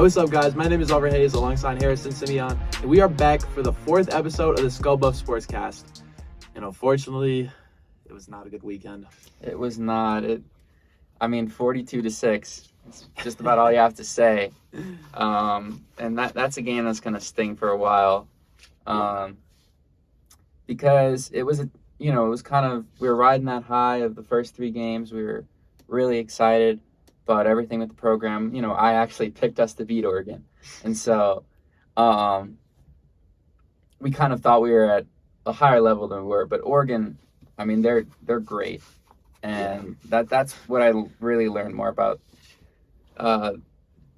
what's up, guys? My name is Hayes alongside Harrison Simeon, and we are back for the 4th episode of the Skull Buff SportsCast. And unfortunately, it was not a good weekend. It was not. 42-6. It's just about all you have to say. And that's a game that's going to sting for a while. Because it was, we were riding that high of the first 3 games. We were really excited about everything with the program. I actually picked us to beat Oregon. And so we kind of thought we were at a higher level than we were. But Oregon, they're great. And that's what I really learned more about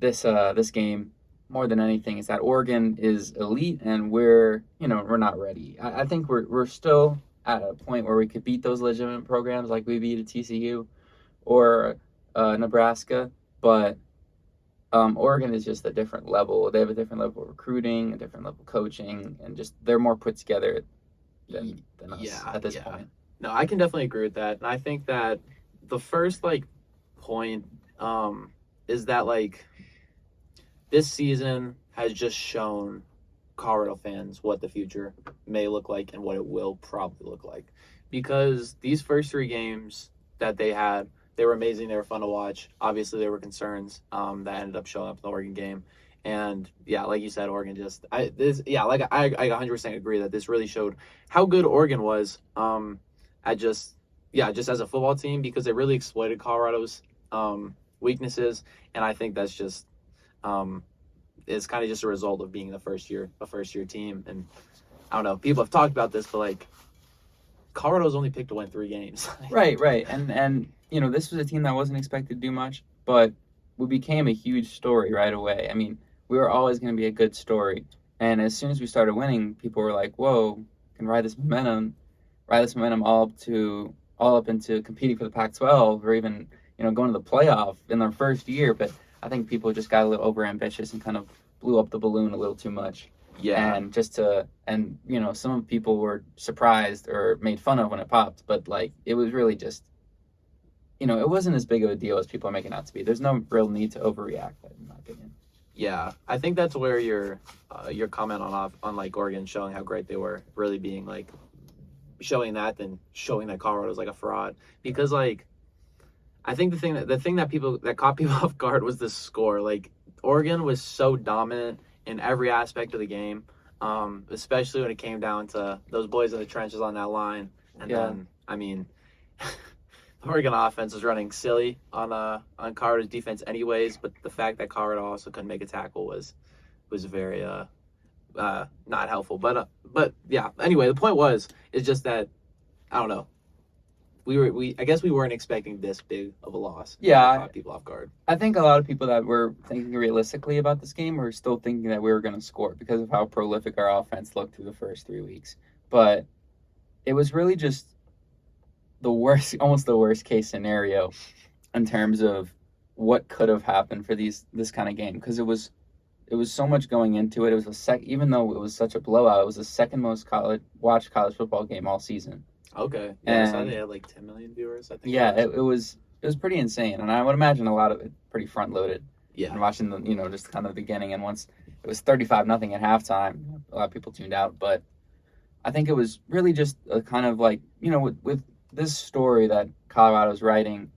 this game more than anything, is that Oregon is elite and we're not ready. I think we're still at a point where we could beat those legitimate programs like we beat a TCU or Nebraska, but Oregon is just a different level. They have a different level of recruiting, a different level of coaching, and just they're more put together than us at this point. No, I can definitely agree with that. And I think that the first point is that this season has just shown Colorado fans what the future may look like and what it will probably look like. Because these first 3 games that they had, they were amazing. They were fun to watch. Obviously, there were concerns that ended up showing up in the Oregon game. And like you said, Oregon I 100% agree that this really showed how good Oregon was just as a football team, because they really exploited Colorado's weaknesses. And I think that's just it's kind of just a result of being a first year team. And I don't know, people have talked about this, but Colorado's only picked to win 3 games. Right. And this was a team that wasn't expected to do much, but we became a huge story right away. We were always going to be a good story. And as soon as we started winning, people were like, whoa, can ride this momentum all up into competing for the Pac-12 or even, going to the playoff in their first year. But I think people just got a little overambitious and kind of blew up the balloon a little too much. Yeah. And some people were surprised or made fun of when it popped, but it was really just, it wasn't as big of a deal as people are making it out to be. There's no real need to overreact, in my opinion. Yeah, I think that's where your comment on Oregon showing how great they were really being showing that than showing that Colorado's a fraud, because I think the thing that caught people off guard was the score. Oregon was so dominant in every aspect of the game, especially when it came down to those boys in the trenches on that line. And then the Oregon offense was running silly on Colorado's defense anyways, but the fact that Colorado also couldn't make a tackle was very not helpful. But yeah, anyway, the point is just that, I don't know, I guess we weren't expecting this big of a loss. Yeah, caught people off guard. I think a lot of people that were thinking realistically about this game were still thinking that we were going to score because of how prolific our offense looked through the first 3 weeks. But it was really just almost the worst case scenario in terms of what could have happened for this kind of game, because it was so much going into it. It was even though it was such a blowout, it was the second most watched college football game all season. Okay. Yeah, so they had 10 million viewers, I think. Yeah, it was pretty insane, and I would imagine a lot of it pretty front loaded. Yeah. And watching just kind of the beginning, and once it was 35-0 at halftime, a lot of people tuned out. But I think it was really just a kind of with this story that Colorado's writing,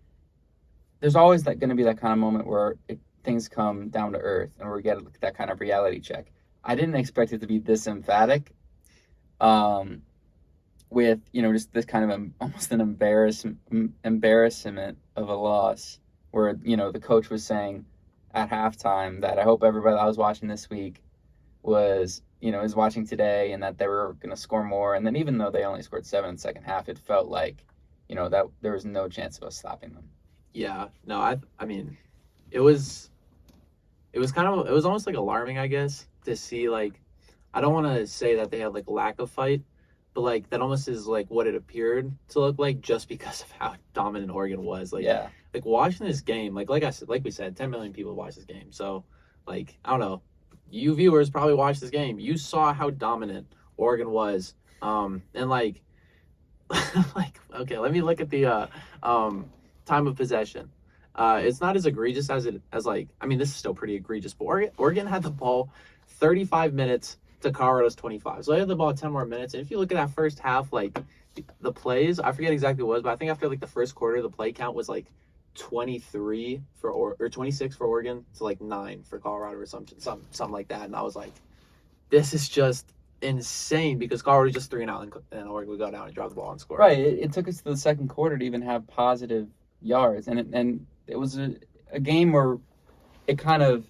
there's always going to be that kind of moment where things come down to earth and we get that kind of reality check. I didn't expect it to be this emphatic, with just this kind of almost an embarrassment of a loss, where the coach was saying at halftime that I hope everybody that was watching this week is watching today, and that they were going to score more. And then even though they only scored 7 in the second half, it felt like that there was no chance of us stopping them. Yeah, no, I mean, it was almost alarming, I guess, to see I don't want to say that they had lack of fight, but that almost is what it appeared to look like, just because of how dominant Oregon was. Watching this game, like we said, 10 million people watched this game. So I don't know, you viewers probably watched this game. You saw how dominant Oregon was. And okay, let me look at the time of possession. It's not as egregious as like, I mean, this is still pretty egregious, but Oregon had the ball 35 minutes to Colorado's 25. So they had the ball 10 more minutes. And if you look at that first half, like the plays, I forget exactly what it was, but I think after like the first quarter, the play count was like 23 or 26 for Oregon to like 9 for Colorado or something like that. And I was like, this is just insane because Colorado just 3-0 and Oregon would go down and drop the ball and score. Right. It took us to the second quarter to even have positive yards, and it was a game where it kind of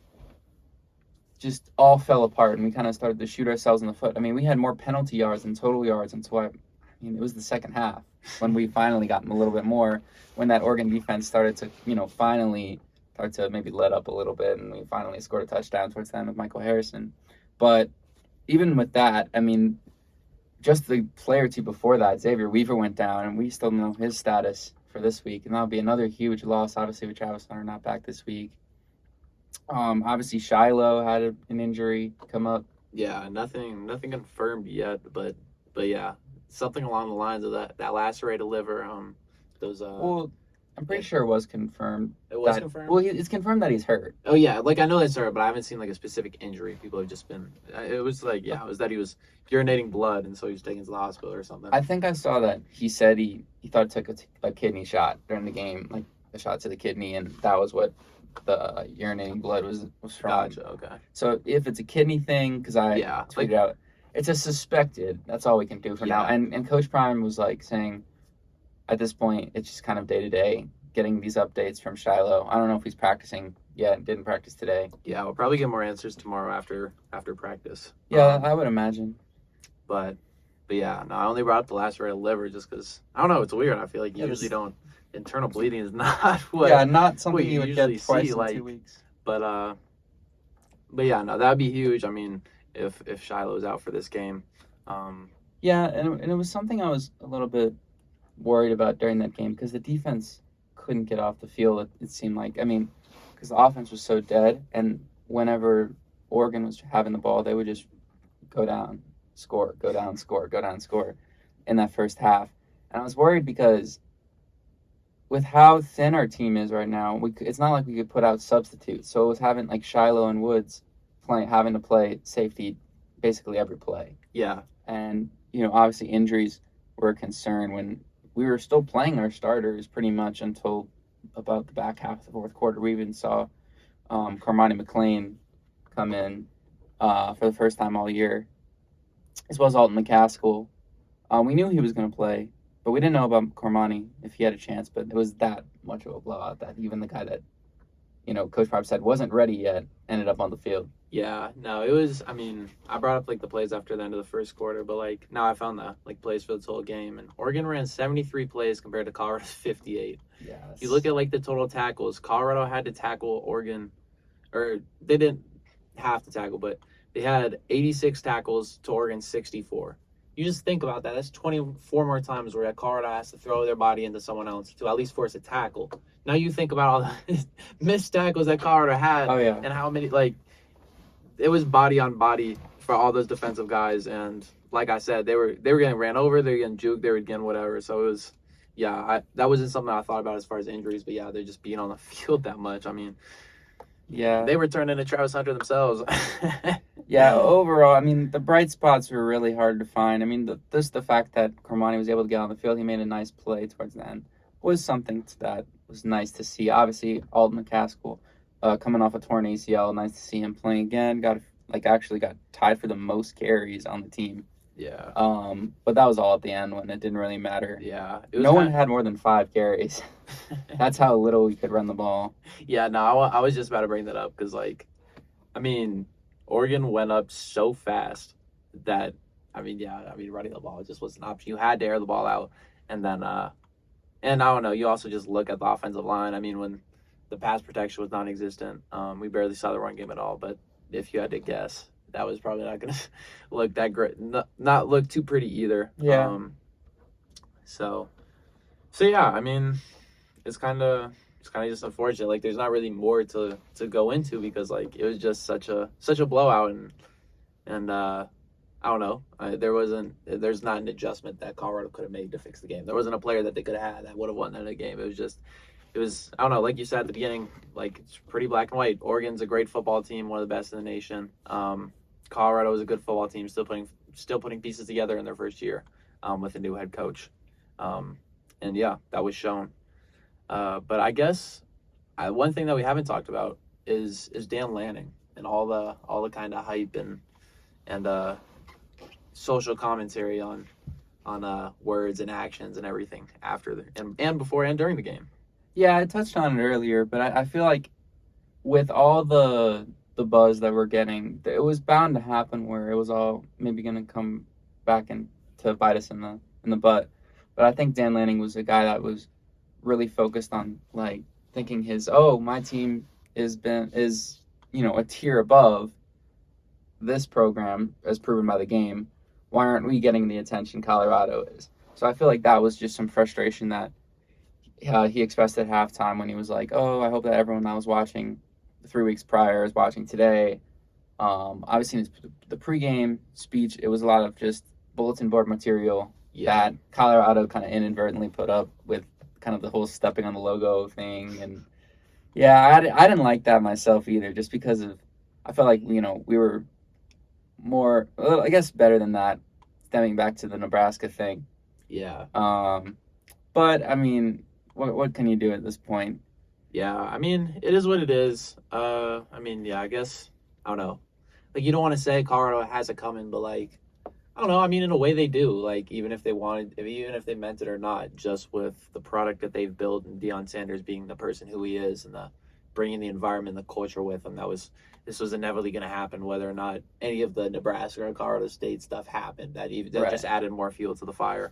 just all fell apart, and we kind of started to shoot ourselves in the foot. I mean, we had more penalty yards than total yards until it was the second half when we finally got a little bit more, when that Oregon defense started to, finally start to maybe let up a little bit, and we finally scored a touchdown towards the end with Michael Harrison. But even with that, I mean, just the play or two before that, Xavier Weaver went down, and we still don't know his status for this week, and that'll be another huge loss, obviously, with Travis Hunter not back this week. Obviously, Shiloh had an injury come up. Yeah, nothing confirmed yet, but yeah, something along the lines of that lacerated liver. Those. Well, I'm pretty sure it was confirmed. It was confirmed. Well, it's confirmed that he's hurt. Oh yeah, like I know that's hurt, but I haven't seen like a specific injury. People have just been. It was like it was that he was urinating blood, and so he was taken to the hospital or something. I think I saw that he said he thought he took a kidney shot during the game, like a shot to the kidney, and that was what the urinating blood was from. Gotcha. Okay. So if it's a kidney thing, because I tweeted out, it's a suspected. That's all we can do for now. And Coach Prime was like saying, at this point, it's just kind of day to day getting these updates from Shiloh. I don't know if he's practicing yet. Didn't practice today. Yeah, we'll probably get more answers tomorrow after practice. Yeah, I would imagine. But yeah, no, I only brought up the lacerated liver just because I don't know. It's weird. I feel like you usually don't. Internal bleeding is not what. Yeah, not something you would usually get twice see, in 2 weeks. But yeah, no, that'd be huge. I mean, if Shiloh's out for this game. Yeah, and it was something I was a little bit worried about during that game because the defense couldn't get off the field. It seemed like, I mean, because the offense was so dead, and whenever Oregon was having the ball, they would just go down, score, go down, score, go down, score in that first half. And I was worried because with how thin our team is right now, it's not like we could put out substitutes. So it was having like Shiloh and Woods having to play safety basically every play. Yeah. And, obviously injuries were a concern when we were still playing our starters pretty much until about the back half of the fourth quarter. We even saw Cormani McLean come in for the first time all year, as well as Alton McCaskill. We knew he was going to play, but we didn't know about Cormani if he had a chance. But it was that much of a blowout that even the guy that, Coach Prime said wasn't ready yet ended up on the field. Yeah, no, it was, I mean, I brought up, like, the plays after the end of the first quarter, but, like, now I found the, like, plays for the total game, and Oregon ran 73 plays compared to Colorado's 58. Yes. You look at, like, the total tackles, Colorado had to tackle Oregon, or they didn't have to tackle, but they had 86 tackles to Oregon's 64. You just think about that. That's 24 more times where Colorado has to throw their body into someone else to at least force a tackle. Now you think about all the missed tackles that Colorado had and how many, like, it was body on body for all those defensive guys, and like I said, they were getting ran over, they were getting juked, they were getting whatever. So it was, that wasn't something I thought about as far as injuries, but yeah, they're just being on the field that much. I mean, they were turning into Travis Hunter themselves. Yeah, overall, I mean, the bright spots were really hard to find. I mean, just the fact that Cormani was able to get on the field, he made a nice play towards the end, was something that was nice to see. Obviously, Alton McCaskill coming off a torn ACL, nice to see him playing again. Actually got tied for the most carries on the team. Yeah. But that was all at the end when it didn't really matter. Yeah. No one had more than 5 carries. That's how little we could run the ball. Yeah, no, I was just about to bring that up because, like, I mean, Oregon went up so fast that, running the ball just was an option. You had to air the ball out. And then, and I don't know, you also just look at the offensive line. I mean, when the pass protection was non-existent, we barely saw the run game at all. But if you had to guess, that was probably not going to look that great, not look too pretty either. Yeah. So yeah, I mean, it's kind of just unfortunate. Like, there's not really more to go into because, like, it was just such a blowout, and I don't know. There's not an adjustment that Colorado could have made to fix the game. There wasn't a player that they could have had that would have won that game. It it was, I don't know, like you said at the beginning, like it's pretty black and white. Oregon's a great football team, one of the best in the nation. Colorado is a good football team, still putting pieces together in their first year, with a new head coach. And yeah, that was shown. But I guess one thing that we haven't talked about is Dan Lanning and all the kind of hype and social commentary on words and actions and everything after and before and during the game. Yeah, I touched on it earlier, but I feel like with all the buzz that we're getting, it was bound to happen where it was all maybe going to come back and to bite us in the butt. But I think Dan Lanning was a guy that was really focused on like thinking my team is a tier above this program as proven by the game. Why aren't we getting the attention Colorado is? So I feel like that was just some frustration that he expressed at halftime when he was like, "Oh, I hope that everyone that was watching 3 weeks prior is watching today." Obviously, the pregame speech, it was a lot of just bulletin board material that Colorado kind of inadvertently put up with kind of the whole stepping on the logo thing. And yeah, I didn't like that myself either, just because I felt like, we were more, I guess, better than that, stemming back to the Nebraska thing. Yeah. But, I mean, what can you do at this point? Yeah, I mean, it is what it is. I mean, yeah, I guess, I don't know. Like, you don't want to say Colorado has it coming, but, like, I don't know. I mean, in a way they do. Like, even if they meant it or not, just with the product that they've built and Deion Sanders being the person who he is and bringing the environment, the culture with him, this was inevitably going to happen, whether or not any of the Nebraska or Colorado State stuff happened. That just added more fuel to the fire.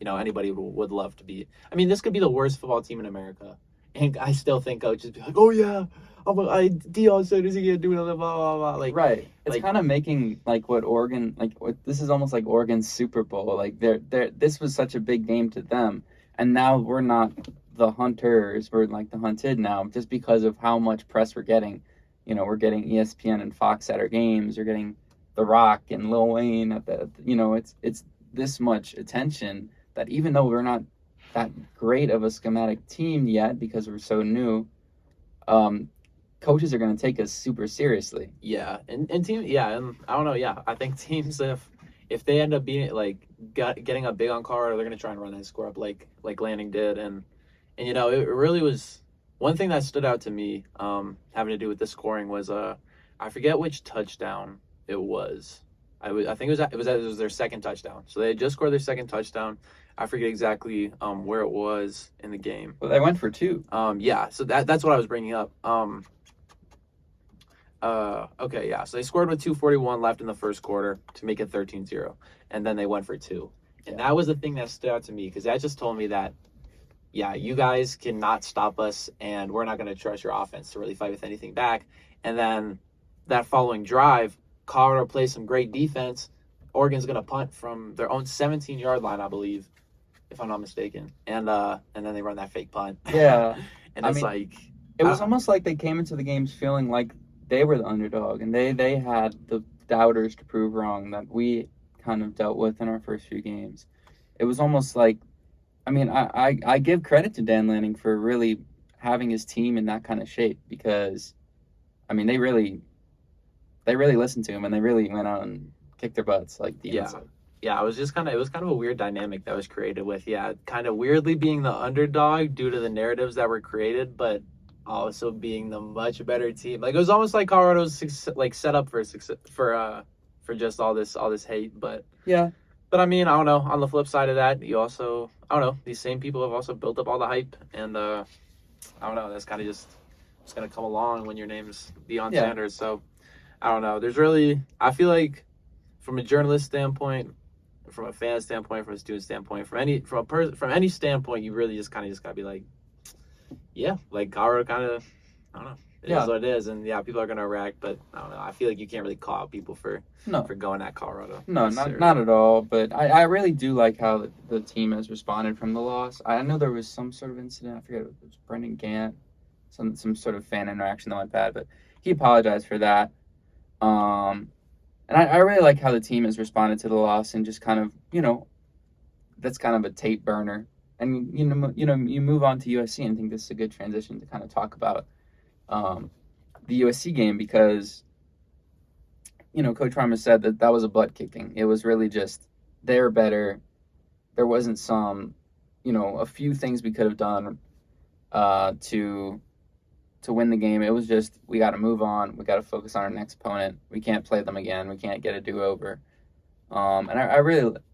Anybody would love to be. I mean, this could be the worst football team in America, and I still think coaches be like, "Oh yeah, Deion Sanders, he can't do another blah blah blah." Like, right. It's kind of making like what Oregon, this is almost like Oregon's Super Bowl. Like this was such a big game to them, and now we're not the hunters. We're like the hunted now, just because of how much press we're getting. We're getting ESPN and Fox at our games. We're getting The Rock and Lil Wayne at the. It's this much attention that even though we're not that great of a schematic team yet because we're so new, coaches are going to take us super seriously. Yeah, and team, yeah, and I don't know, yeah, I think teams if they end up being like getting up big on Colorado, they're going to try and run that score up like Lanning did, and it really was one thing that stood out to me, having to do with the scoring was I forget which touchdown it was. I think it was their second touchdown. So they had just scored their second touchdown. I forget exactly where it was in the game. Well, they went for 2. Yeah. So that's what I was bringing up. Okay, yeah. So they scored with 2:41 left in the first quarter to make it 13-0, and then they went for 2. And that was the thing that stood out to me because that just told me that, yeah, you guys cannot stop us, and we're not going to trust your offense to really fight with anything back. And then that following drive, Colorado plays some great defense. Oregon's going to punt from their own 17-yard line, I believe, if I'm not mistaken. And then they run that fake punt. Yeah. And it's it was almost like they came into the games feeling like they were the underdog, and they had the doubters to prove wrong that we kind of dealt with in our first few games. It was almost like, I mean, I give credit to Dan Lanning for really having his team in that kind of shape because, I mean, they really listened to him and they really went out and kicked their butts like the inside. Yeah, it was kind of a weird dynamic that was created with, kind of weirdly being the underdog due to the narratives that were created, but also being the much better team. Like, it was almost like Colorado's like set up for just all this hate, but yeah. But I mean, I don't know. On the flip side of that, you also, I don't know, these same people have also built up all the hype, and I don't know. That's kind of just going to come along when your name's Deion Sanders. So I don't know. There's really, I feel like, from a journalist standpoint, from a fan standpoint, from a student standpoint, from any standpoint, you really just gotta be like, yeah, like Colorado kind of, I don't know. It is what it is, and people are gonna react, but I don't know. I feel like you can't really call out people for going at Colorado. No, not at all. But I really do like how the team has responded from the loss. I know there was some sort of incident. I forget if it was Brendan Gant, some sort of fan interaction that went bad, but he apologized for that. And I really like how the team has responded to the loss and just kind of, that's kind of a tape burner. And you move on to USC, and I think this is a good transition to kind of talk about the USC game because Coach Ramos said that was a butt kicking. It was really just they're better. There wasn't a few things we could have done to win the game. It was just we got to move on. We got to focus on our next opponent. We can't play them again. We can't get a do-over. And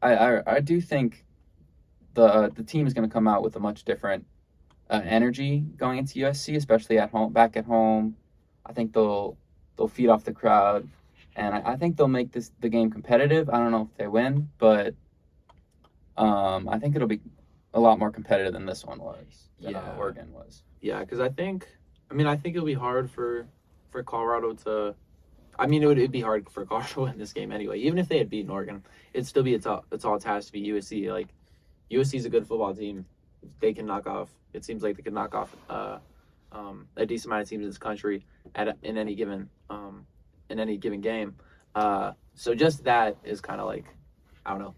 I do think the team is going to come out with a much different energy going into USC, especially back at home. I think they'll feed off the crowd, and I think they'll make the game competitive. I don't know if they win, but I think it'll be a lot more competitive than this one was. Than Oregon was. Yeah, because I think it'll be hard for Colorado to. I mean, it'd be hard for Colorado to win this game anyway. Even if they had beaten Oregon, it'd still be a tall task to beat USC. Like, USC's a good football team. They can knock off. It seems like they can knock off a decent amount of teams in this country in any given game. So just that is kind of like, I don't know.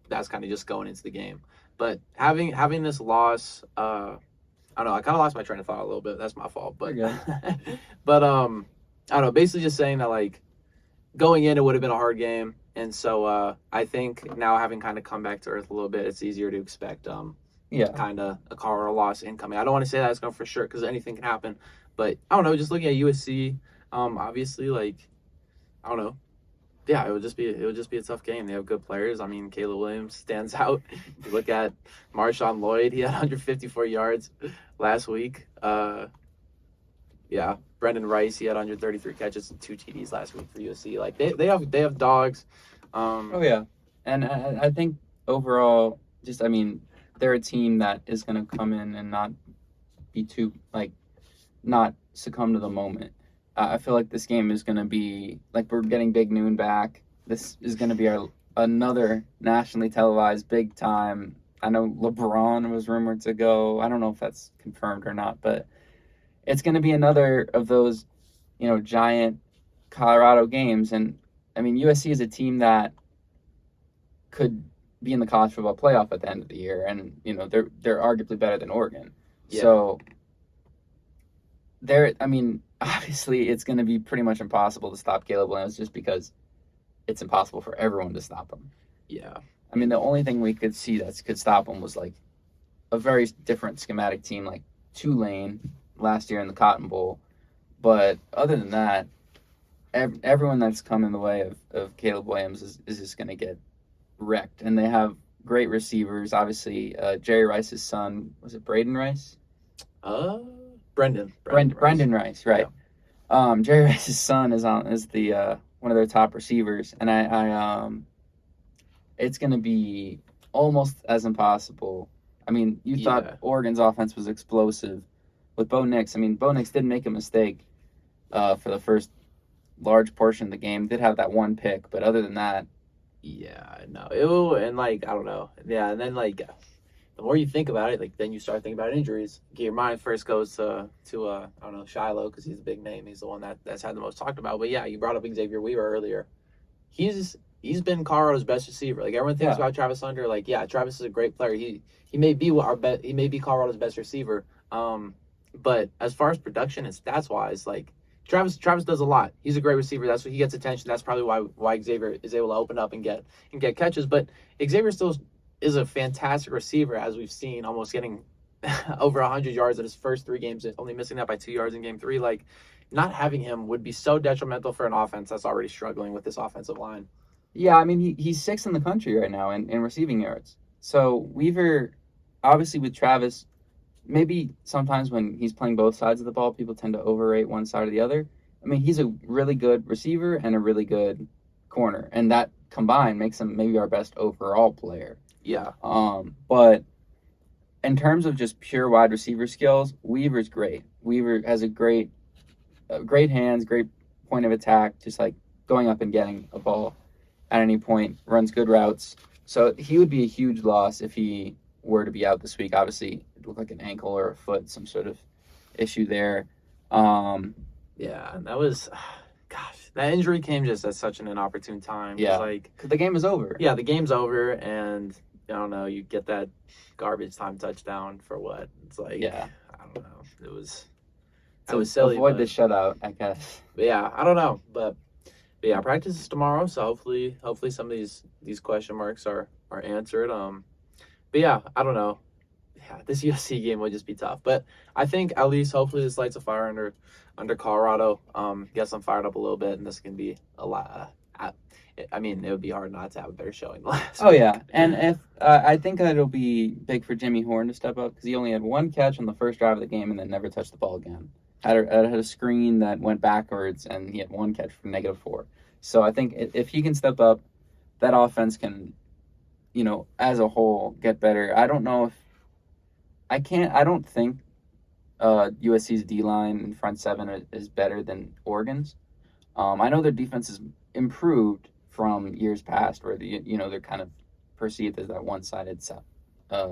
That's kind of just going into the game. But having this loss, I don't know. I kind of lost my train of thought a little bit. That's my fault. But but I don't know. Basically, just saying that like going in, it would have been a hard game, and so I think now having kind of come back to earth a little bit, it's easier to expect kind of a Colorado loss incoming. I don't want to say that it's going for sure because anything can happen, but I don't know. Just looking at USC, obviously, like I don't know. Yeah, it would just be a tough game. They have good players. I mean, Caleb Williams stands out. If you look at Marshawn Lloyd, he had 154 yards last week. Yeah, Brendan Rice, he had 133 catches and 2 TDs last week for USC. Like they have dogs. Oh yeah, and I think overall, just I mean, they're a team that is going to come in and not be too not succumb to the moment. I feel like this game is going to be like we're getting Big Noon back. This is going to be another nationally televised big time. I know LeBron was rumored to go. I don't know if that's confirmed or not, but it's going to be another of those, giant Colorado games. And I mean, USC is a team that could be in the college football playoff at the end of the year, and they're arguably better than Oregon. Yeah. So obviously it's going to be pretty much impossible to stop Caleb Williams just because it's impossible for everyone to stop him. Yeah. I mean, the only thing we could see that could stop him was like a very different schematic team like Tulane last year in the Cotton Bowl. But other than that, everyone that's come in the way of Caleb Williams is just going to get wrecked. And they have great receivers. Obviously, Jerry Rice's son, was it Braden Rice? Brendan Rice, right. Yeah. Jerry Rice's son is the one of their top receivers, and I it's going to be almost as impossible. I mean, you thought Oregon's offense was explosive with Bo Nix. I mean, Bo Nix didn't make a mistake for the first large portion of the game. Did have that one pick, but other than that, and like I don't know, and then like the more you think about it, like then you start thinking about injuries. Your mind first goes to I don't know, Shiloh, because he's a big name. He's the one that's had the most talked about. But yeah, you brought up Xavier Weaver earlier. He's been Colorado's best receiver. Like everyone thinks about Travis Hunter. Like Travis is a great player. He may be he may be Colorado's best receiver. But as far as production and stats wise, like Travis does a lot. He's a great receiver. That's what he gets attention. That's probably why Xavier is able to open up and get catches. But Xavier still is a fantastic receiver, as we've seen, almost getting over 100 yards in his first 3 games, only missing that by 2 yards in game 3. Like, not having him would be so detrimental for an offense that's already struggling with this offensive line. Yeah, I mean, he's 6th in the country right now in receiving yards. So Weaver, obviously with Travis, maybe sometimes when he's playing both sides of the ball, people tend to overrate one side or the other. I mean, he's a really good receiver and a really good corner, and that combined makes him maybe our best overall player. Yeah. But in terms of just pure wide receiver skills, Weaver's great. Weaver has great hands, great point of attack, just like going up and getting a ball at any point, runs good routes. So he would be a huge loss if he were to be out this week. Obviously, it looked like an ankle or a foot, some sort of issue there. Yeah, that was, gosh, that injury came just at such an inopportune time. Yeah, like because the game is over. Yeah, the game's over, and I don't know, you get that garbage time touchdown for what? It's like, Yeah. I don't know. That To was silly, avoid but the shutout, I guess. yeah, I don't know, but yeah, practice is tomorrow, so hopefully some of these question marks are answered. But yeah, I don't know. Yeah, this USC game would just be tough, but I think at least hopefully this lights a fire under Colorado. Gets them fired up a little bit, and this can be a lot. I mean, it would be hard not to have a better showing last Oh week. yeah, and if I think that it'll be big for Jimmy Horn to step up because he only had one catch on the first drive of the game and then never touched the ball again. Had a screen that went backwards and he had one catch for -4. So I think if he can step up, that offense can, as a whole, get better. I don't know if I can't. I don't think USC's D line and front seven is better than Oregon's. I know their defense is improved from years past, where they're kind of perceived as that one-sided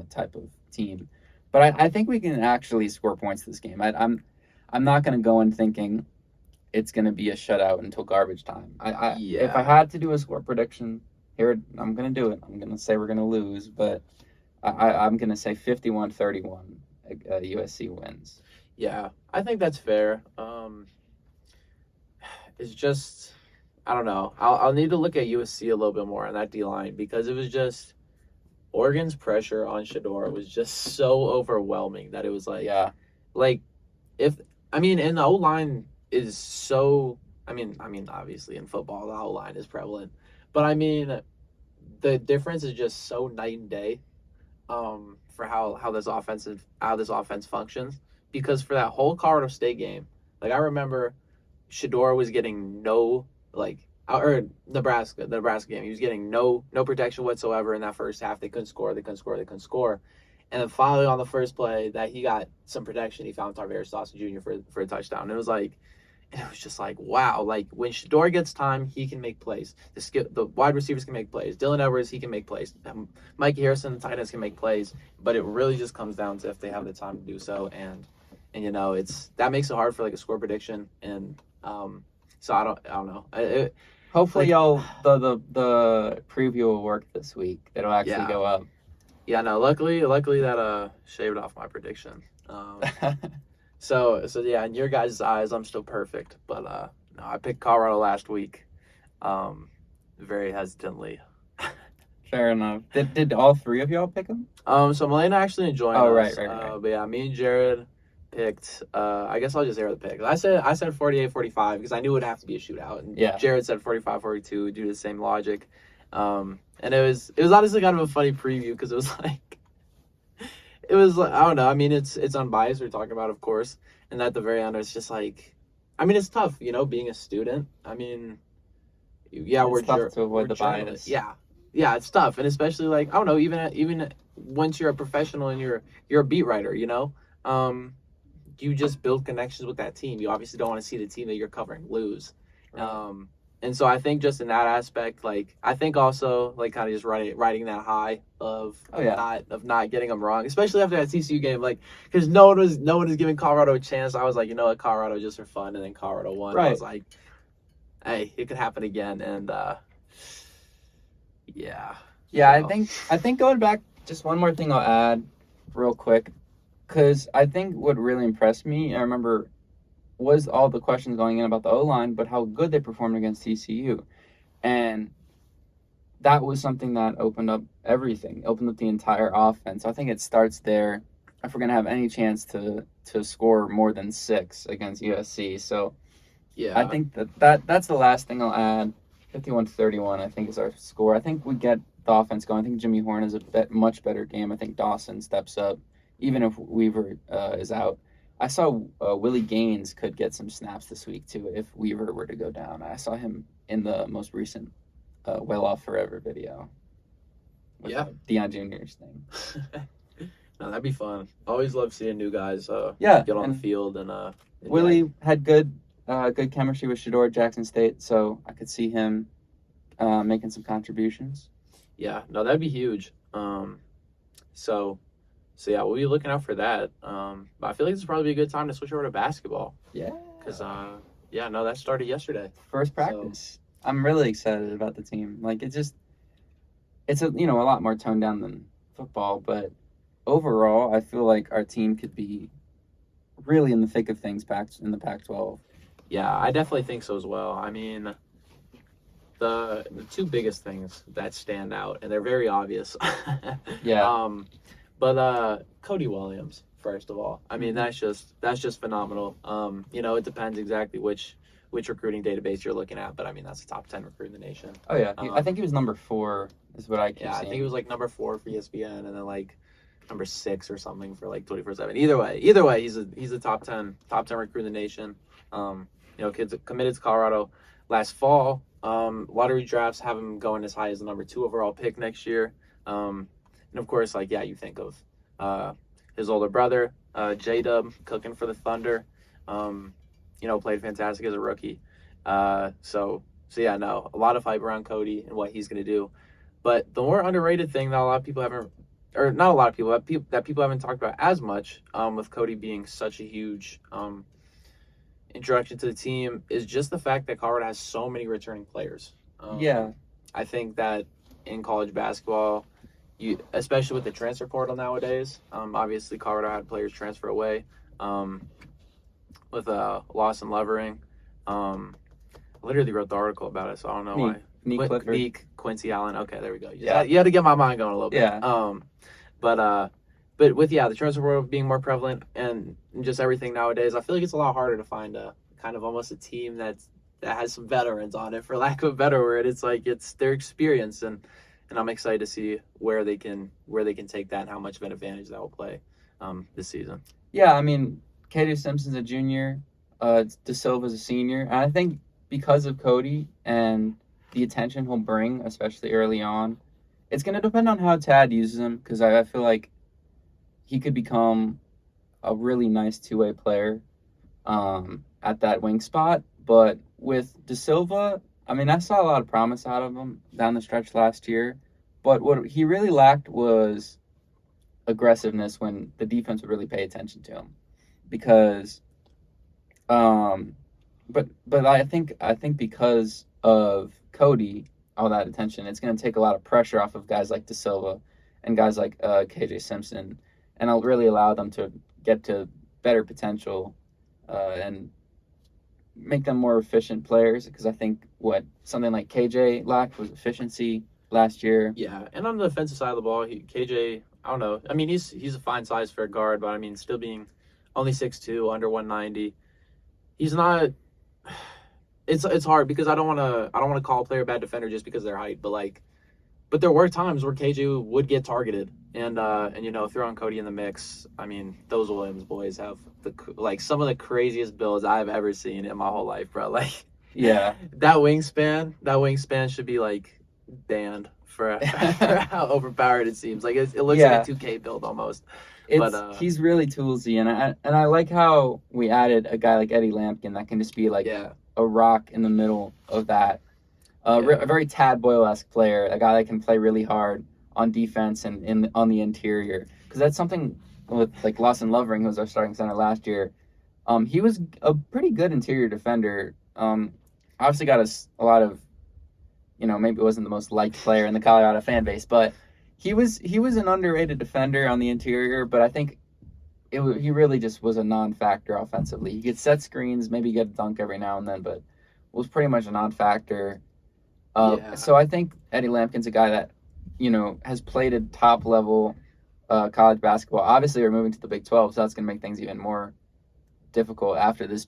type of team. But I think we can actually score points this game. I'm not going to go in thinking it's going to be a shutout until garbage time. If I had to do a score prediction here, I'm going to do it. I'm going to say we're going to lose, but I'm going to say 51-31 USC wins. Yeah, I think that's fair. It's just, I don't know. I'll need to look at USC a little bit more on that D line because it was just Oregon's pressure on Shador was just so overwhelming that it was like, Yeah. like if I mean, and the O line is so. I mean, obviously in football the O line is prevalent, but I mean, the difference is just so night and day. For how this offense functions because for that whole Colorado State game, like I remember Shador was getting no like or the Nebraska game. He was getting no protection whatsoever in that first half. They couldn't score. And then finally on the first play that he got some protection, he found Tarveris Dawson Jr. for a touchdown. And it was just like, wow, like when Shador gets time, he can make plays. The wide receivers can make plays. Dylan Edwards, he can make plays. Mike Harrison, the tight ends can make plays. But it really just comes down to if they have the time to do so. And that makes it hard for like a score prediction. And so I don't know. Hopefully, the preview will work this week. It'll actually go up. Yeah, no. Luckily that shaved off my prediction. So yeah, in your guys' eyes, I'm still perfect. But no, I picked Colorado last week, very hesitantly. Fair enough. Did all three of y'all pick them? So Milena actually joined us. Oh, right. But yeah, me and Jared picked. I guess I'll just air the pick. I said 48-45 because I knew it would have to be a shootout, and Jared said 45-42 due to the same logic. And it was honestly kind of a funny preview because it was like. It was like, I don't know. I mean, it's unbiased. We're talking about, of course, and at the very end, it's just like, I mean, it's tough, being a student. I mean, yeah, it's tough to avoid the bias. Yeah, it's tough, and especially like I don't know, even once you're a professional and you're a beat writer, you just build connections with that team. You obviously don't want to see the team that you're covering lose. Right. And so I think just in that aspect, like I think also like kind of just riding that high of not getting them wrong, especially after that TCU game, like because no one was giving Colorado a chance. I was like, what, Colorado just for fun, and then Colorado won. Right. I was like, hey, it could happen again, and yeah. I think going back, just one more thing I'll add real quick, because I think what really impressed me, I remember, was all the questions going in about the O-line, but how good they performed against TCU. And that was something that opened up everything, opened up the entire offense. I think it starts there if we're going to have any chance to score more than 6 against USC. So yeah, I think that's the last thing I'll add. 51-31, I think, is our score. I think we get the offense going. I think Jimmy Horn is a much better game. I think Dawson steps up, even if Weaver is out. I saw Willie Gaines could get some snaps this week, too, if Weaver were to go down. I saw him in the most recent Well Off Forever video. With Deion Jr.'s thing. No, that'd be fun. Always love seeing new guys get on the field. And Willie had good chemistry with Shador at Jackson State, so I could see him making some contributions. Yeah, no, that'd be huge. So yeah, we'll be looking out for that. But I feel like this would probably be a good time to switch over to basketball. Yeah. Because that started yesterday. First practice. So. I'm really excited about the team. Like, it just, it's a lot more toned down than football, but overall, I feel like our team could be really in the thick of things in the Pac-12. Yeah, I definitely think so as well. I mean, the two biggest things that stand out, and they're very obvious. Yeah. Cody Williams, first of all. I mean, Mhm. that's just phenomenal. It depends exactly which recruiting database you're looking at, but I mean that's a top 10 recruit in the nation. Oh yeah, I think he was number 4, is what I keep Yeah, I seeing. think it was like number 4 for ESPN, and then like number 6 or something for like 24/7. Either way, he's a top 10 recruit in the nation. Kids committed to Colorado last fall. Lottery drafts have him going as high as the number 2 overall pick next year. And of course, like, yeah, you think of his older brother, J-Dub, cooking for the Thunder. Played fantastic as a rookie. So yeah, no, a lot of hype around Cody and what he's going to do. But the more underrated thing that a lot of people haven't, or not a lot of people, that people haven't talked about as much, with Cody being such a huge introduction to the team, is just the fact that Colorado has so many returning players. Yeah. I think that in college basketball, especially with the transfer portal nowadays, obviously Colorado had players transfer away, with Lawson Levering. I literally wrote the article about it, so I don't know why. Neek, Quincy Allen. Okay, there we go. Yeah. You had to get my mind going a little bit. Yeah. But with the transfer portal being more prevalent and just everything nowadays, I feel like it's a lot harder to find a kind of almost a team that has some veterans on it, for lack of a better word. It's like it's their experience, and I'm excited to see where they can take that and how much of an advantage that will play this season. Yeah, I mean, KJ Simpson's a junior, De Silva's a senior, and I think because of Cody and the attention he'll bring, especially early on, it's going to depend on how Tad uses him, because I feel like he could become a really nice two-way player at that wing spot. But with De Silva, I mean, I saw a lot of promise out of him down the stretch last year, but what he really lacked was aggressiveness when the defense would really pay attention to him, because but I think because of Cody, all that attention, it's going to take a lot of pressure off of guys like De Silva and guys like KJ Simpson, and it'll really allow them to get to better potential and make them more efficient players, because I think what something like KJ lacked was efficiency last year. Yeah, and on the defensive side of the ball, KJ, I don't know. I mean, he's a fine size for a guard, but I mean, still being only 6'2", under 190, he's not. It's hard because I don't want to call a player a bad defender just because of their height, but there were times where KJ would get targeted, and throwing Cody in the mix. I mean, those Williams boys have some of the craziest builds I've ever seen in my whole life, bro. Like, yeah, that wingspan should be like banned for how overpowered it seems. Like, it looks like a 2K build almost. He's really toolsy, and I like how we added a guy like Eddie Lampkin that can just be like a rock in the middle of that. A very Tad Boyle-esque player, a guy that can play really hard on defense and on the interior. Because that's something with like Lawson Lovering, who was our starting center last year. He was a pretty good interior defender. Obviously got a lot of, maybe wasn't the most liked player in the Colorado fan base, but he was an underrated defender on the interior. But I think he really just was a non-factor offensively. He could set screens, maybe get a dunk every now and then, but was pretty much a non-factor. So I think Eddie Lampkin's a guy that, has played at top level college basketball. Obviously, we're moving to the Big 12, so that's going to make things even more difficult after this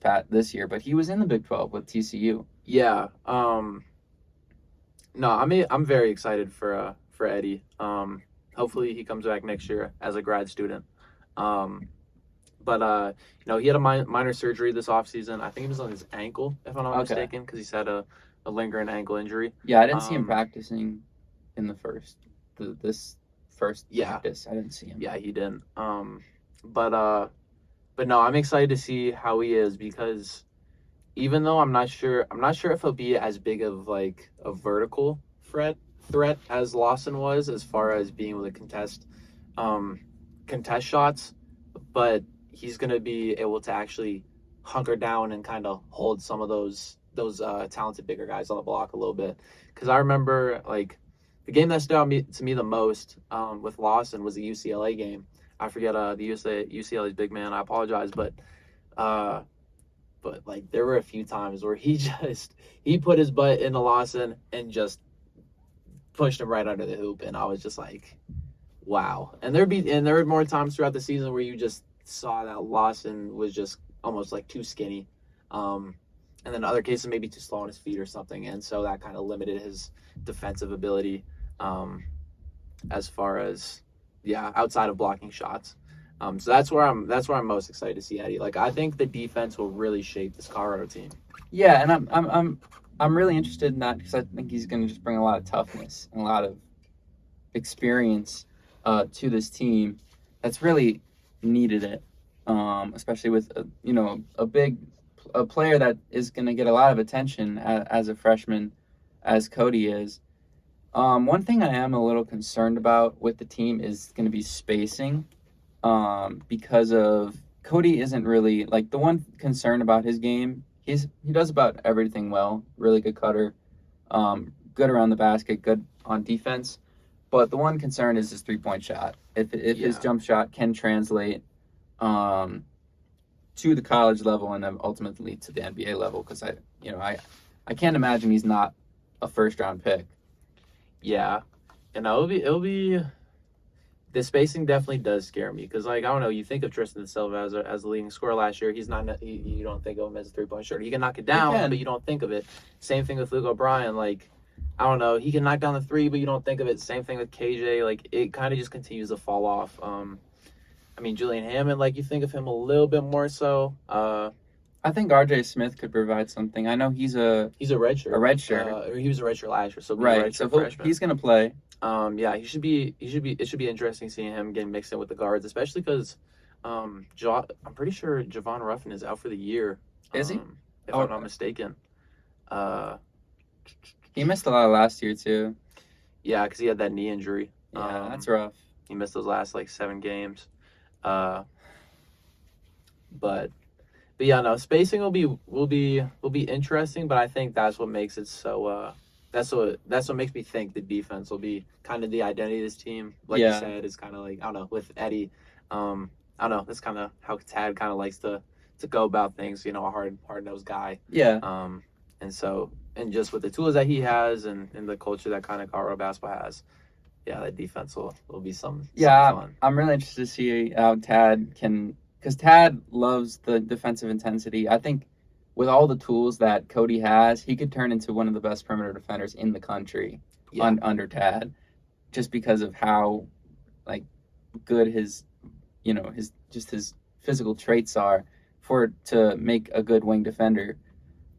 year. But he was in the Big 12 with TCU. Yeah. No, I'm very excited for Eddie. Hopefully he comes back next year as a grad student. But he had a minor surgery this offseason. I think it was on his ankle, if I'm not mistaken, because he's had a lingering ankle injury. Yeah, I didn't see him practicing in this first practice. I didn't see him. Yeah, he didn't. But no, I'm excited to see how he is, because even though I'm not sure if he'll be as big of like a vertical threat as Lawson was, as far as being able to contest shots, but he's going to be able to actually hunker down and kind of hold some of those talented bigger guys on the block a little bit. Because I remember, like, the game that stood out to me the most with Lawson was the UCLA game. I forget the UCLA's big man. I apologize, uh, but like there were a few times where he put his butt into Lawson and just pushed him right under the hoop, and I was just like, wow. And there were more times throughout the season where you just saw that Lawson was just almost like too skinny, and then other cases maybe too slow on his feet or something, and so that kind of limited his defensive ability, as far as outside of blocking shots. So that's where I'm most excited to see Eddie. Like I think the defense will really shape this Colorado team. Yeah, and I'm really interested in that because I think he's going to just bring a lot of toughness and a lot of experience to this team that's really needed it, especially with a player that is going to get a lot of attention as a freshman, as Cody is. One thing I am a little concerned about with the team is going to be spacing, because of Cody isn't really like the one concern about his game. He does about everything well. Really good cutter, good around the basket, good on defense. But the one concern is his 3-point shot. If his jump shot can translate to the college level and then ultimately to the NBA level, because I can't imagine he's not a first round pick. Yeah, and it'll be the spacing definitely does scare me because like I don't know, you think of Tristan Silva as a leading scorer last year. He's not you don't think of him as a 3-point shooter. He can knock it down, but you don't think of it. Same thing with Luke O'Brien. Like I don't know, he can knock down the three, but you don't think of it. Same thing with KJ. Like it kind of just continues to fall off. I mean Julian Hammond, like you think of him a little bit more so. I think R.J. Smith could provide something. I know he's a redshirt. He was a redshirt last year, so right. So he's gonna play. He should be. It should be interesting seeing him getting mixed in with the guards, especially because, I'm pretty sure Javon Ruffin is out for the year. Is he? If I'm not mistaken. He missed a lot last year too. Yeah, because he had that knee injury. Yeah, that's rough. He missed those last like 7 games. But yeah, no, spacing will be interesting, but I think that's what makes it so. That's what makes me think the defense will be kind of the identity of this team. Like you said, it's kind of like I don't know with Eddie. I don't know. That's kind of how Tad kind of likes to go about things. You know, a hard nosed guy. Yeah. And just with the tools that he has and the culture that kind of Colorado basketball has, that defense will be some fun. I'm really interested to see how Tad can. Because Tad loves the defensive intensity. I think with all the tools that Cody has, he could turn into one of the best perimeter defenders in the country under Tad, just because of how good his physical traits are to make a good wing defender.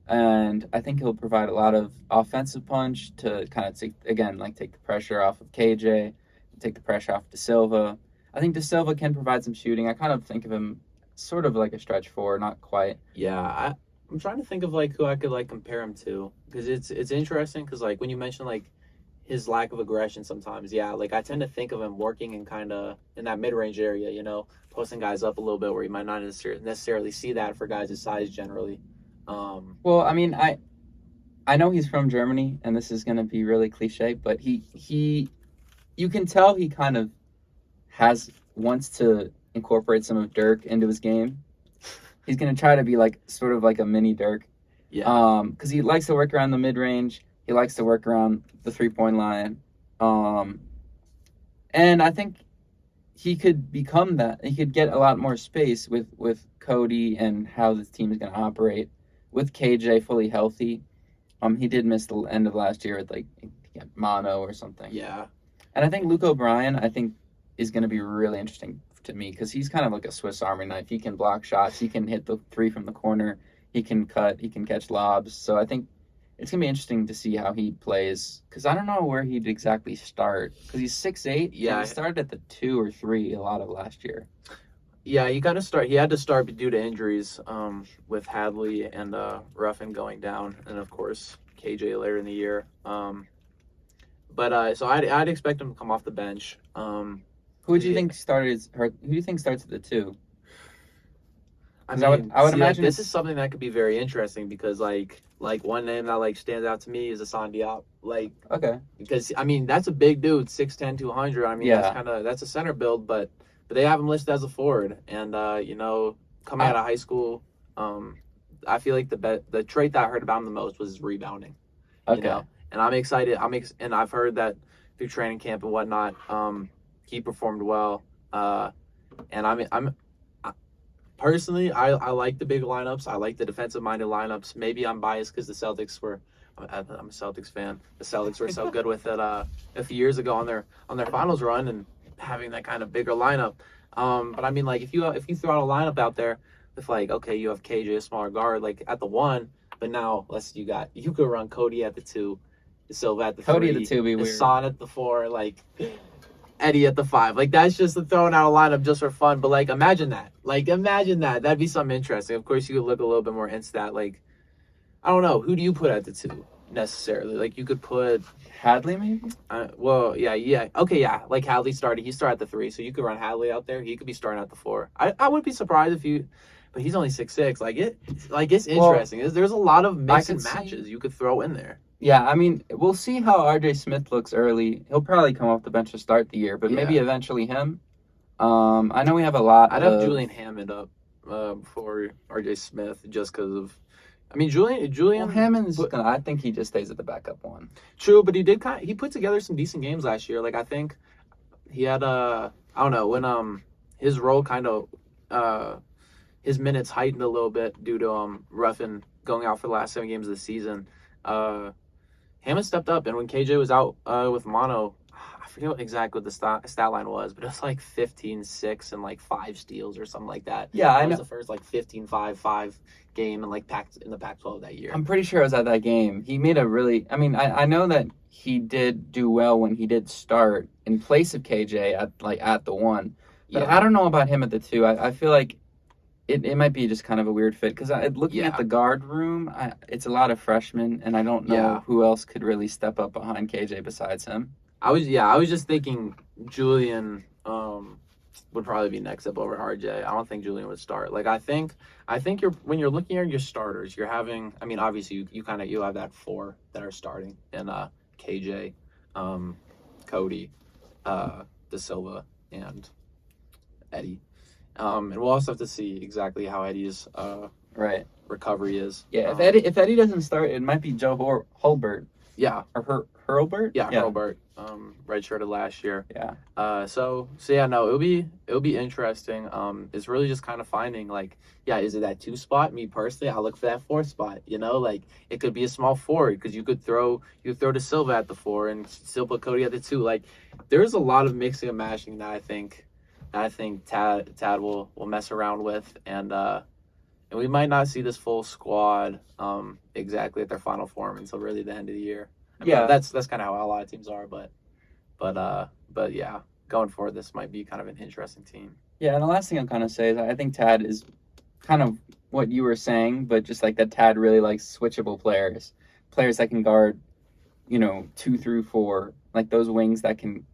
And I think he'll provide a lot of offensive punch to kind of take the pressure off of KJ, take the pressure off De Silva. I think De Silva can provide some shooting. I kind of think of him sort of like a stretch four, not quite. Yeah, I'm trying to think of who I could compare him to, because it's interesting because when you mention his lack of aggression sometimes, I tend to think of him working in kind of in that mid-range area, posting guys up a little bit where you might not necessarily see that for guys his size generally. Well, I mean, I know he's from Germany, and this is going to be really cliche, but he you can tell he kind of wants to incorporate some of Dirk into his game. He's going to try to be sort of like a mini Dirk. Yeah. Because he likes to work around the mid-range. He likes to work around the 3-point line. And I think he could become that. He could get a lot more space with Cody and how this team is going to operate. With KJ fully healthy. He did miss the end of last year with mono or something. Yeah. And I think Luke O'Brien, is going to be really interesting to me because he's kind of like a Swiss Army knife. He can block shots. He can hit the 3 from the corner. He can cut. He can catch lobs. So I think it's going to be interesting to see how he plays because I don't know where he'd exactly start because he's 6'8". Yeah. And he started at the 2 or 3 a lot of last year. Yeah, he had to start due to injuries with Hadley and Ruffin going down, and of course KJ later in the year. So I'd expect him to come off the bench. Who do you think starts at the 2? I 'Cause mean, I would see, imagine this it's- is something that could be very interesting because like one name that like stands out to me is Hassan Diop. Like okay. because I mean that's a big dude, 6'10", 200. I mean Yeah. that's a center build, but they have him listed as a forward, and coming I- out of high school, I feel like the trait that I heard about him the most was his rebounding. Okay. And I'm excited. And I've heard that through training camp and whatnot, he performed well. And I'm personally, I like the big lineups. I like the defensive minded lineups. Maybe I'm biased because the Celtics were. I'm a Celtics fan. The Celtics were so good with it a few years ago on their finals run and having that kind of bigger lineup. But I mean, like if you throw out a lineup out there with like okay, you have KJ a smaller guard like at the one, but now you could run Cody at the two, Silva at the Cody three, at the 2 be weird. Hassan at the 4, like Eddie at the 5. Like that's just throwing out a lineup just for fun. But like imagine that. That'd be something interesting. Of course, you could look a little bit more into that. Like I don't know, who do you put at the 2 necessarily? Like you could put Hadley maybe. okay, yeah. Like Hadley started. He started at the 3, so you could run Hadley out there. He could be starting at the 4. I wouldn't be surprised if you. But he's only 6'6". It's interesting. There's a lot of mix and matches you could throw in there. Yeah, I mean, we'll see how RJ Smith looks early. He'll probably come off the bench to start the year, but maybe eventually him. I know we have a lot. I'd have Julian Hammond up for RJ Smith just because of. I mean, Julian. Well, Hammond's. I think he just stays at the backup one. True, but he put together some decent games last year. Like I think he had I don't know when his role kind of his minutes heightened a little bit due to Ruffin going out for the last 7 games of the season. Hammond stepped up, and when KJ was out with mono, I forget exactly what the stat line was, but it was like 15-6 and like 5 steals or something like that. Yeah, I know. It was the first like 15-5 game in in the Pac-12 that year. I'm pretty sure I was at that game. He made a really. I mean, I know that he did do well when he did start in place of KJ at the 1, but I don't know about him at the 2. I feel like it might be just kind of a weird fit because looking at the guard room, it's a lot of freshmen, and I don't know who else could really step up behind KJ besides him. I was just thinking Julian would probably be next up over RJ. I don't think Julian would start. Like I think when you're looking at your starters, you're having. I mean, obviously you have that 4 that are starting and KJ, Cody, De Silva, and Eddie. And we'll also have to see exactly how Eddie's recovery is. Yeah, if Eddie doesn't start, it might be Joe Hulbert. Yeah, or Hurlbert. Yeah, Hurlbert, redshirted last year. Yeah. So yeah, no, it'll be interesting. It's really just kind of finding like, is it that 2 spot? Me personally, I look for that 4 spot. Like it could be a small forward because you could throw De Silva at the 4 and still put Cody at the 2. Like there's a lot of mixing and matching that I think Tad will mess around with, and we might not see this full squad exactly at their final form until really the end of the year. I mean, that's kind of how a lot of teams are, but yeah, going forward, this might be kind of an interesting team. Yeah, and the last thing I'm kind of say is I think Tad is kind of what you were saying, but just like that Tad really likes switchable players that can guard, 2 through 4, like those wings that can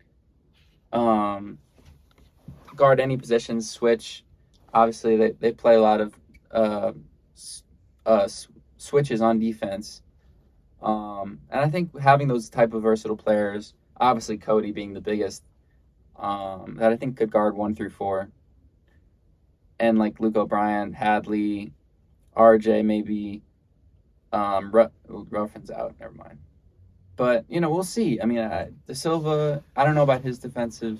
guard any positions, switch. Obviously, they play a lot of switches on defense. And I think having those type of versatile players, obviously Cody being the biggest, that I think could guard 1 through 4. And like Luke O'Brien, Hadley, RJ, maybe Ruffin's out. Never mind. But, we'll see. I mean, De Silva, I don't know about his defensive.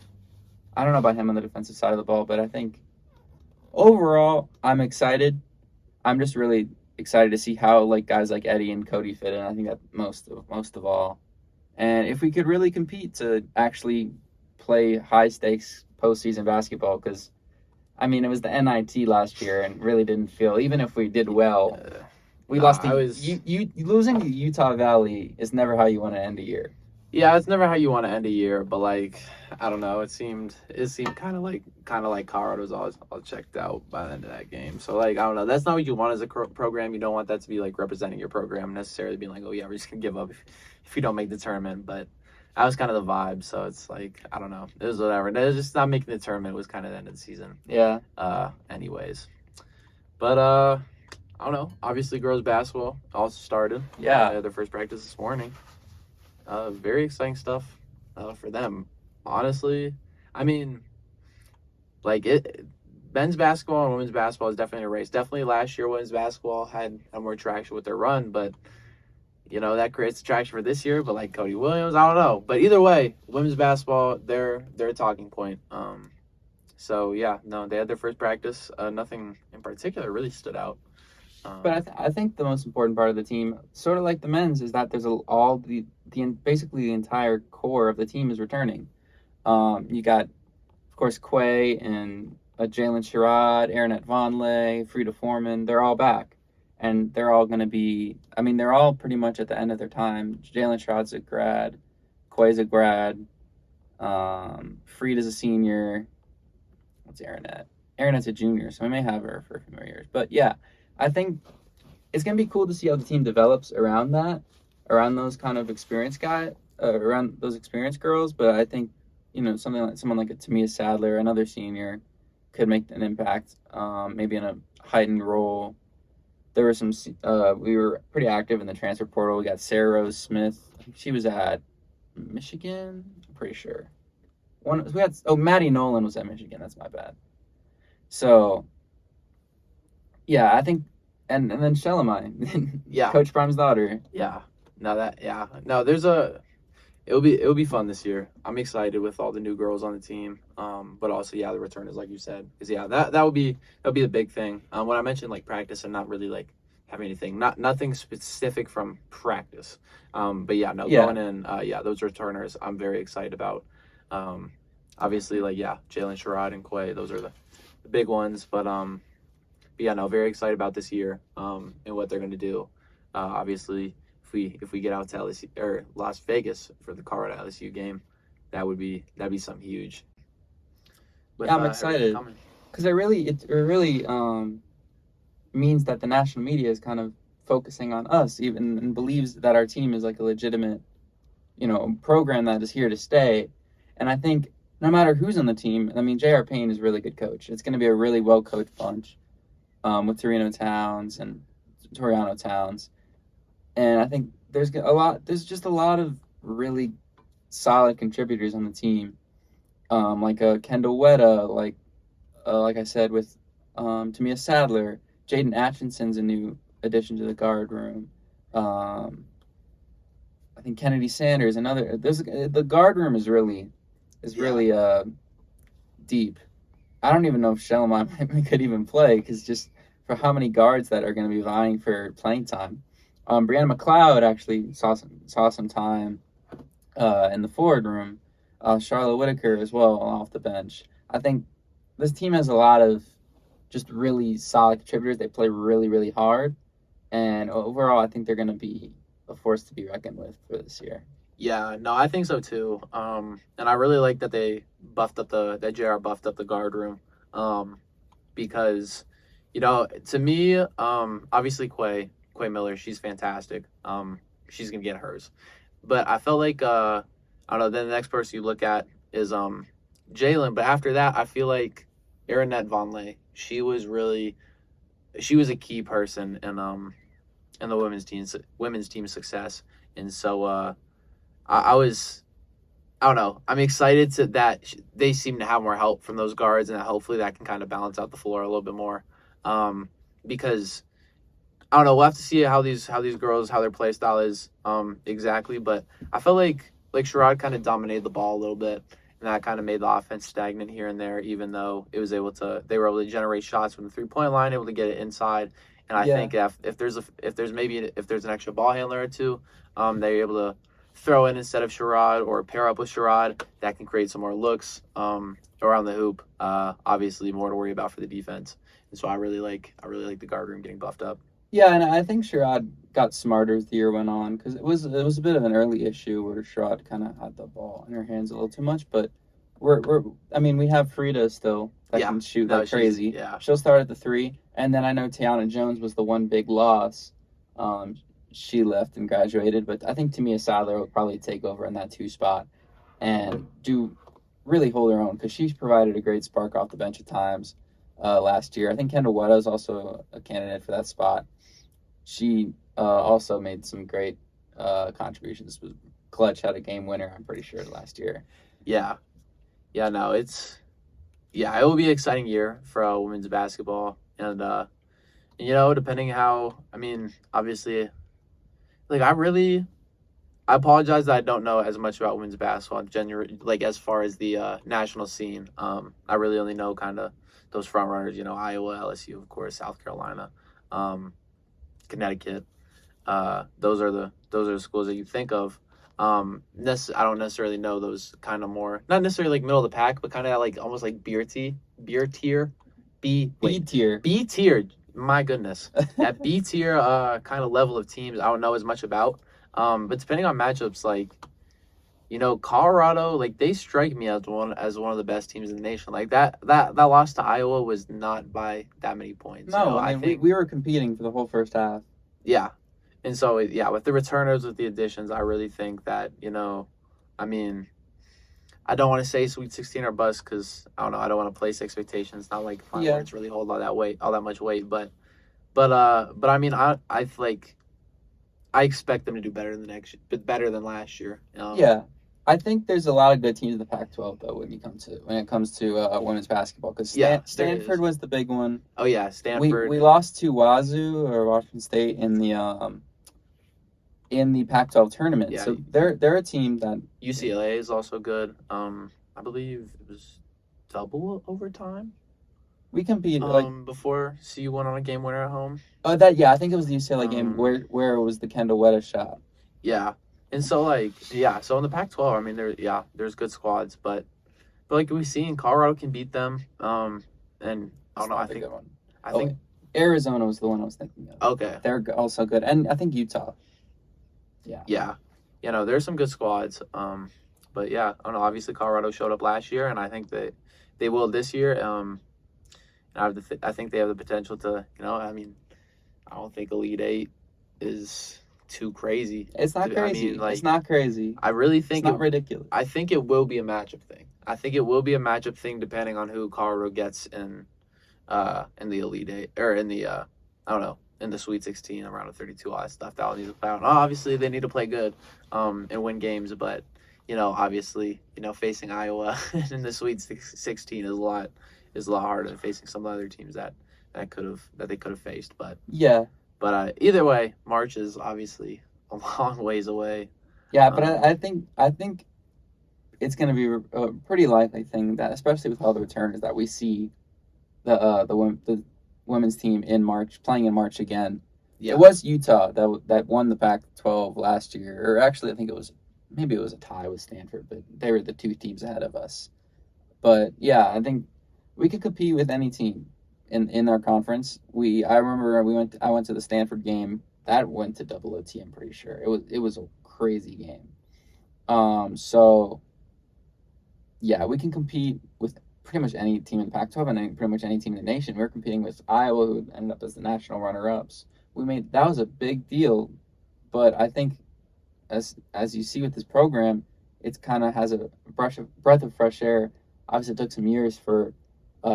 I don't know about him on the defensive side of the ball, but I think overall, I'm excited. I'm just really excited to see how guys like Eddie and Cody fit in. I think that most of all, and if we could really compete to actually play high stakes postseason basketball, because I mean it was the NIT last year and really didn't feel, even if we did well, we lost. Losing to Utah Valley is never how you want to end a year. Yeah, it's never how you want to end a year, but I don't know. It seemed kind of like Colorado was all checked out by the end of that game. So I don't know. That's not what you want as a program. You don't want that to be representing your program necessarily, being oh yeah, we're just gonna give up if you don't make the tournament. But that was kind of the vibe. So it's I don't know. It was whatever. It was just not making the tournament. It was kind of the end of the season. Yeah. Anyways. But I don't know. Obviously, girls basketball also started. Yeah. They had their first practice this morning. Very exciting stuff for them. Honestly, I mean, like it. Men's basketball and women's basketball is definitely a race. Definitely last year, women's basketball had more traction with their run, but that creates traction for this year. But like Cody Williams, I don't know. But either way, women's basketball, they're a talking point. So yeah, no, they had their first practice. Nothing in particular really stood out. But I think the most important part of the team, sort of like the men's, is that there's all the basically the entire core of the team is returning. You got, of course, Quay and Jalen Sherrod, Aaronette Vonleh, Frida Foreman. They're all back, and they're all going to be. I mean, they're all pretty much at the end of their time. Jalen Sherrod's a grad, Quay's a grad, Frida's a senior. What's Aaronette? Aaronette's a junior, so I may have her for a few more years. But yeah, I think it's gonna be cool to see how the team develops around that, around those kind of experienced around those experienced girls. But I think someone like a Tamia Sadler, another senior, could make an impact. Maybe in a heightened role. There were some. We were pretty active in the transfer portal. We got Sarah Rose Smith. She was at Michigan. I'm pretty sure. Maddie Nolan was at Michigan. That's my bad. So yeah, I think, and then Shelemai, Yeah, Coach Prime's daughter. yeah. No, it'll be fun this year. I'm excited with all the new girls on the team. But also the returners, like you said, because that'll be the big thing. When I mentioned like practice and not really like having anything, nothing specific from practice. But going in, those returners, I'm very excited about. Obviously, like Jalen Sherrod and Quay, those are the big ones. But very excited about this year and what they're going to do. Obviously, if we get out to LSU or Las Vegas for the Colorado LSU game, that'd be something huge. With, I'm excited because it really means that the national media is kind of focusing on us, even, and believes that our team is like a legitimate, program that is here to stay. And I think no matter who's on the team, I mean, J.R. Payne is a really good coach. It's going to be a really well coached bunch with Toriano Towns, and I think there's just a lot of really solid contributors on the team, like Kendall Wetta, like I said with Tamia Sadler, Jaden Atchinson's a new addition to the guard room. I think Kennedy Sanders, the guard room is really deep. I don't even know if Shelemai could even play because just for how many guards that are going to be vying for playing time. Brianna McLeod actually saw some time in the forward room. Charlotte Whitaker as well off the bench. I think this team has a lot of just really solid contributors. They play really, really hard. And overall, I think they're going to be a force to be reckoned with for this year. Yeah, no, I think so too. And I really like that they that JR buffed up the guard room. Because, to me, obviously Quay Miller, she's fantastic. She's gonna get hers. But I felt like I don't know, then the next person you look at is Jalen. But after that, I feel like Aaronette Vonleh, she was a key person in the women's team success. And so I don't know. I'm excited that they seem to have more help from those guards, and that hopefully that can kind of balance out the floor a little bit more. Because I don't know. We'll have to see how these girls, how their play style is exactly. But I felt like Sherrod kind of dominated the ball a little bit, and that kind of made the offense stagnant here and there. Even though they were able to generate shots from the 3-point line, able to get it inside. And I think if there's an extra ball handler or two, they're able to throw in instead of Sherrod or pair up with Sherrod, that can create some more looks around the hoop. Obviously, more to worry about for the defense. And so I really like the guard room getting buffed up. Yeah, and I think Sherrod got smarter as the year went on because it was a bit of an early issue where Sherrod kind of had the ball in her hands a little too much. But we have Frida still that can shoot like crazy. Yeah, she'll start at the 3, and then I know Tiana Jones was the one big loss. She left and graduated, but I think Tamia Sadler will probably take over in that 2 spot and really hold her own because she's provided a great spark off the bench at times. last year. I think Kendall Wetta is also a candidate for that spot. She also made some great contributions. Clutch had a game winner, I'm pretty sure, last year. Yeah, yeah. No, it will be an exciting year for women's basketball, and depending how, I mean, obviously, like I apologize that I don't know as much about women's basketball, like as far as the national scene. I really only know kind of those front runners, Iowa, LSU, of course, South Carolina, um, Connecticut. Those are the schools that you think of. I don't necessarily know those kind of more, not necessarily like middle of the pack, but kind of like almost like beer tier, B tier. B tier. My goodness, that B tier kind of level of teams, I don't know as much about. But depending on matchups, like Colorado, like they strike me as one of the best teams in the nation. Like that loss to Iowa was not by that many points. No, I I mean think we were competing for the whole first half. yeah. And so, yeah, with the returners, with the additions, I really think that, I mean, I don't want to say Sweet 16 or bust because, I don't know, I don't want to place expectations. Not like Final Yeah. Words really hold all that much weight. But I mean, I like, I expect them to do better better than last year. Yeah. I think there's a lot of good teams in the Pac-12 though when it comes to women's basketball because Yeah, there Stanford is. was the big one. Oh yeah, Stanford. We lost to Wazoo or Washington State in the Pac-12 tournament. Yeah. So they're a team that UCLA is also good. I believe it was double overtime. we compete Before CU went on a game winner at home. I think it was the UCLA game where it was the Kendall Wetta shot. Yeah. And so so in the Pac-12, I mean there's good squads, but like we've seen, Colorado can beat them. And I don't know, I think good one. I think Arizona was the one I was thinking of. okay. They're also good. And I think Utah. Yeah. Yeah. There's some good squads. But yeah, I don't know, obviously Colorado showed up last year and I think that they will this year. And I think they have the potential to, I mean, I don't think Elite 8 is too crazy. It's not crazy. I mean, it's not crazy. I really think it's not ridiculous. I think it will be a matchup thing. I think it will be a matchup thing depending on who Colorado gets in the Elite 8 or in the I don't know, in the Sweet 16 around of 32, all that stuff. That will need to play out. Obviously they need to play good and win games, but obviously, facing Iowa in the Sweet 16 is a lot harder than facing some other teams that they could have faced. But yeah. But either way, March is obviously a long ways away. Yeah, but I think it's going to be a pretty likely thing that, especially with all the returners, that we see the women's team in March playing in March again. Yeah. It was Utah that won the Pac-12 last year, or actually I think it was a tie with Stanford, but they were the two teams ahead of us. But yeah, I think we could compete with any team in our conference. I remember I went to the Stanford game. That went to double OT, I'm pretty sure. It was a crazy game. So yeah, we can compete with pretty much any team in Pac-12 and pretty much any team in the nation. We're competing with Iowa, who ended up as the national runner-ups. That was a big deal, but I think as you see with this program, it kind of has a breath of fresh air. Obviously, it took some years for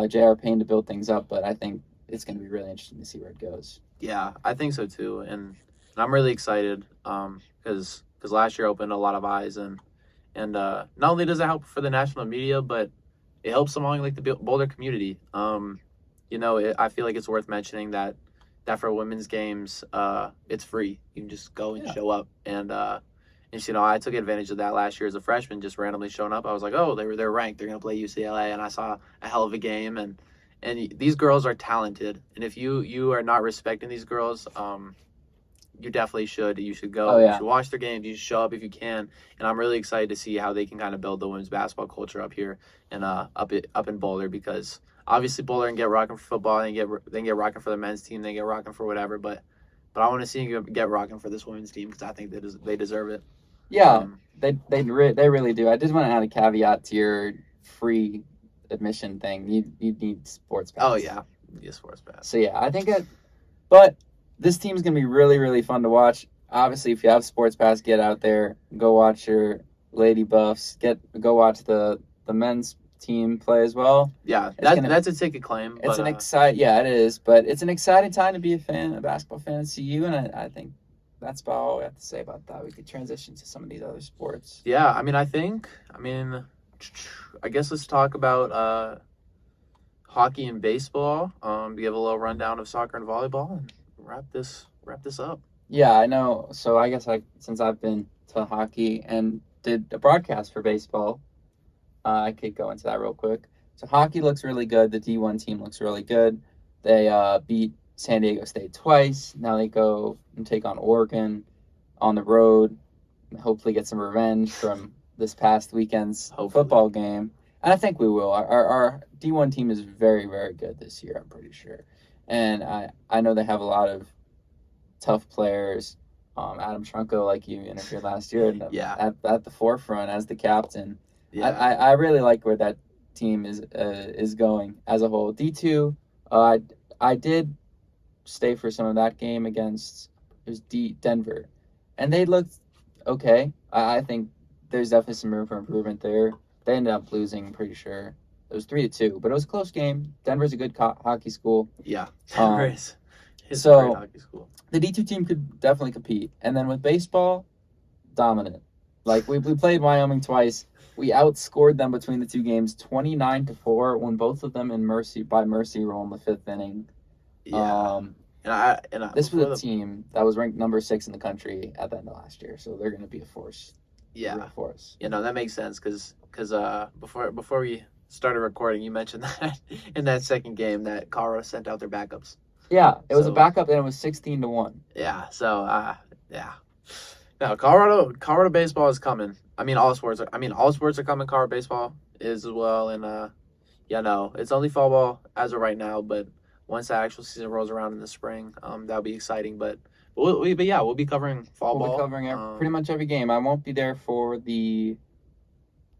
J.R. Payne to build things up, but I think it's going to be really interesting to see where it goes. Yeah, I think so too, and I'm really excited because last year opened a lot of eyes, and not only does it help for the national media, but it helps among like the Boulder community. I feel like it's worth mentioning that for women's games, it's free. You can just go and show up, and I took advantage of that last year as a freshman, just randomly showing up. I was like, oh, they're ranked. They're gonna play UCLA, and I saw a hell of a game, and these girls are talented. And if you are not respecting these girls, you definitely should. You should go. You should watch their games. You should show up if you can. And I'm really excited to see how they can kind of build the women's basketball culture up here and up in Boulder, because obviously Boulder can get rocking for football, they can get rocking for the men's team, they get rocking for whatever. But I want to see you get rocking for this women's team because I think they deserve it. Yeah, they really do. I just want to add a caveat to your free admission thing. You need sports pass. Oh yeah, sports pass. So yeah, I think but this team's gonna be really, really fun to watch. Obviously, if you have sports pass, get out there, go watch your Lady Buffs. Go watch the men's team play as well. Yeah, It's gonna, that's a ticket claim. it's But, an it is, but it's an exciting time to be a basketball fan at CU, and I think that's about all we have to say about that. We could transition to some of these other sports. yeah, I guess let's talk about hockey and baseball. Give a little rundown of soccer and volleyball, and wrap this up. Yeah, I know. So I guess since I've been to hockey and did a broadcast for baseball, I could go into that real quick. So hockey looks really good. The D1 team looks really good. They beat San Diego State twice. Now they go and take on Oregon on the road. And hopefully get some revenge from this past weekend's football game. And I think we will. Our D1 team is very, very good this year, I'm pretty sure. And I know they have a lot of tough players. Adam Trunko, like you interviewed last year, at the forefront as the captain. Yeah. I really like where that team is going as a whole. D2, I did stay for some of that game against Denver, and they looked okay. I think there's definitely some room for improvement there. They ended up losing, I'm pretty sure. It was 3-2, but it was a close game. Denver's a good hockey school. Yeah, Denver is a great hockey school. The D2 team could definitely compete. And then with baseball, dominant. Like, we played Wyoming twice. We outscored them between the two games 29-4, won both of them by mercy rule in the fifth inning. Yeah. This was a team that was ranked number 6 in the country at the end of last year, so they're going to be a force. Yeah. For us. That makes sense because before we started recording, you mentioned that in that second game that Colorado sent out their backups. Yeah, it was a backup, and it was 16-1. Yeah, so yeah. No, Colorado baseball is coming. All sports are coming. Colorado baseball is as well, and it's only fall ball as of right now. But once the actual season rolls around in the spring, that'll be exciting. But we'll be covering fall ball. We'll be covering pretty much every game. I won't be there for the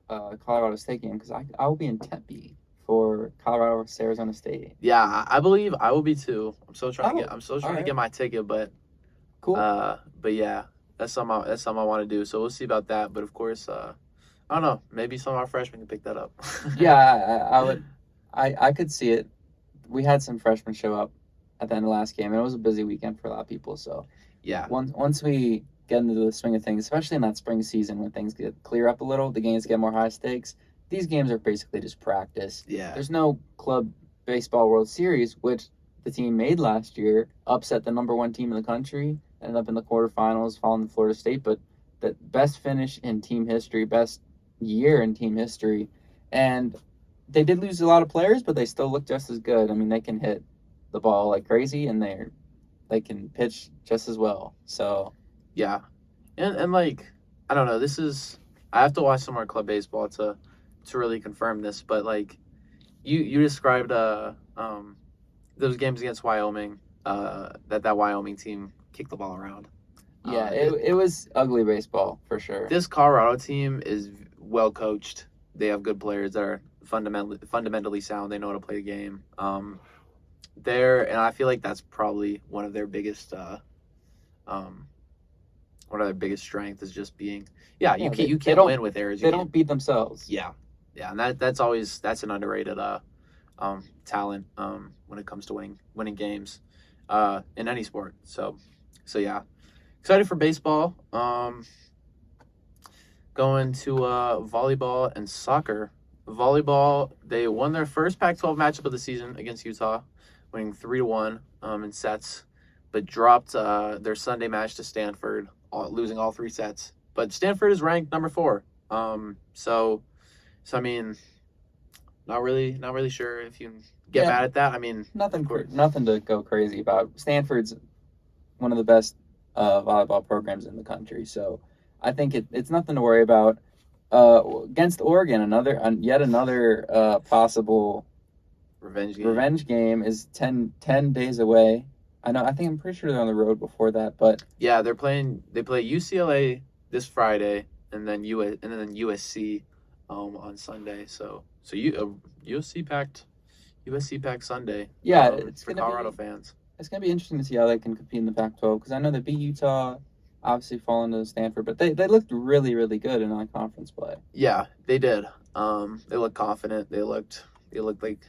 Colorado State game because I will be in Tempe for Colorado versus Arizona State. Yeah, I believe I will be too. I'm still trying to get my ticket, but cool. But yeah, that's something I want to do. So we'll see about that. But of course, I don't know. Maybe some of our freshmen can pick that up. Yeah, I could see it. We had some freshmen show up at the end of the last game, and it was a busy weekend for a lot of people. So yeah, once we get into the swing of things, especially in that spring season when things get clear up a little, the games get more high stakes. These games are basically just practice. Yeah. There's no club baseball World Series, which the team made last year, upset the number 1 team in the country, ended up in the quarterfinals, following Florida State, but the best finish in team history, best year in team history. And they did lose a lot of players, but they still look just as good. They can hit the ball like crazy, and they can pitch just as well. So yeah. And like, I don't know, I have to watch some more club baseball to really confirm this, but like you described those games against Wyoming, that Wyoming team kicked the ball around. Yeah, it was ugly baseball for sure. This Colorado team is well coached. They have good players that are fundamentally sound. They know how to play the game. And I feel like that's probably one of their biggest strengths is just being you can't win with errors. They don't beat themselves. Yeah, and that's an underrated talent when it comes to winning games in any sport. So yeah, excited for baseball. Going to volleyball and soccer. Volleyball, they won their first Pac-12 matchup of the season against Utah, winning 3-1 in sets, but dropped their Sunday match to Stanford, losing all 3 sets. But Stanford is ranked number 4. So not really sure if you can get mad at that. Nothing to go crazy about. Stanford's one of the best volleyball programs in the country, so I think it's nothing to worry about. Against Oregon, yet another possible revenge game is 10 days away. I'm pretty sure they're on the road before that, but yeah, they play UCLA this Friday and then USC on Sunday. So USC packed Sunday. Yeah, it's for Colorado fans. It's gonna be interesting to see how they can compete in the Pac-12 because I know they beat Utah obviously falling to Stanford, but they looked really, really good in non-conference play. Yeah, they did. They looked confident. They looked like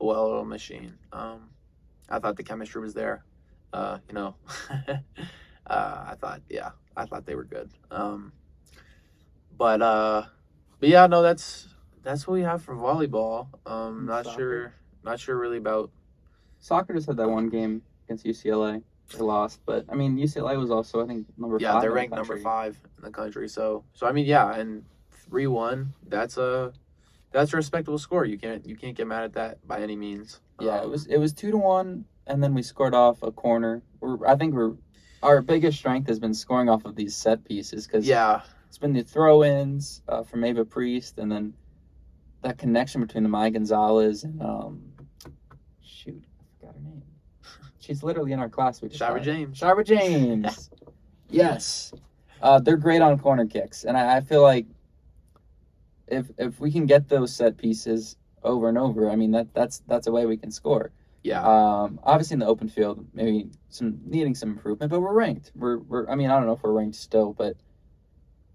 a well-oiled machine. I thought the chemistry was there. You know, I thought they were good. But yeah, no, that's what we have for volleyball. Soccer. Not sure really about. Soccer just had that one game against UCLA. They lost, but I mean UCLA was also I think number Yeah, 5 they're in the ranked number country. 5 in the country. So I mean, yeah, and 3-1. That's a respectable score. You can't get mad at that by any means. Yeah, it was 2-1, and then we scored off a corner. I think our biggest strength has been scoring off of these set pieces because Yeah, it's been the throw-ins from Ava Priest, and then that connection between Amaya Gonzalez and shoot, I forgot her name. She's literally in our class. We just Shira had. James. Shira James. Yes, they're great on corner kicks, and I feel like if we can get those set pieces over and over, I mean that's a way we can score. Yeah, Obviously in the open field, maybe needing some improvement, but we're ranked. I mean, I don't know if we're ranked still, but